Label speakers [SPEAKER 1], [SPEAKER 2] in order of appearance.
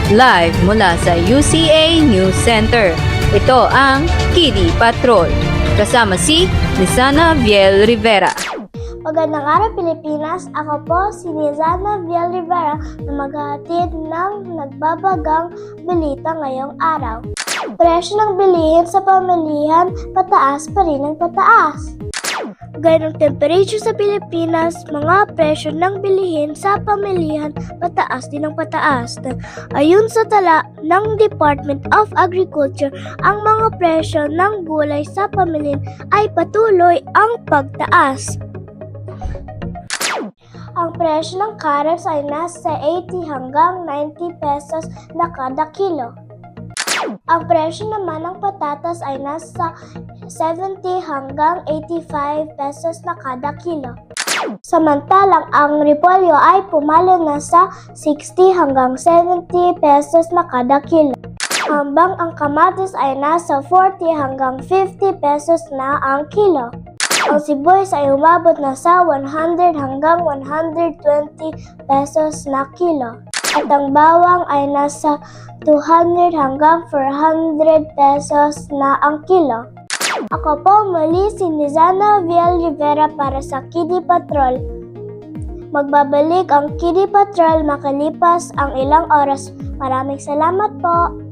[SPEAKER 1] Live mula sa UCA News Center. Ito ang Kidi Patrol. Kasama si Lizana Viel Rivera.
[SPEAKER 2] Magandang araw Pilipinas, ako po si Lizana Viel Rivera na maghahatid ng nagbabagang balita ngayong araw. Presyo ng bilihin sa pamilihan, pataas pa rin ang pataas. Gaya ng temperature sa Pilipinas, mga presyo ng bilihin sa pamilihan, pataas din ang pataas. Ayon sa tala ng Department of Agriculture, ang mga presyo ng gulay sa pamilihan ay patuloy ang pagtaas. Ang presyo ng carrots ay nasa 80 hanggang 90 pesos na kada kilo. Ang presyo naman ng patatas ay nasa 70 hanggang 85 pesos na kada kilo. Samantalang ang repolyo ay pumalo na sa 60 hanggang 70 pesos na kada kilo. Habang ang kamatis ay nasa 40 hanggang 50 pesos na ang kilo. Ang sibuyas ay umabot na sa 100 hanggang 120 pesos na kilo. At ang bawang ay nasa 200 hanggang 400 pesos na ang kilo. Ako po muli si Lizana Viel Rivera para sa Kidi Patrol. Magbabalik ang Kidi Patrol makalipas ang ilang oras. Maraming salamat po!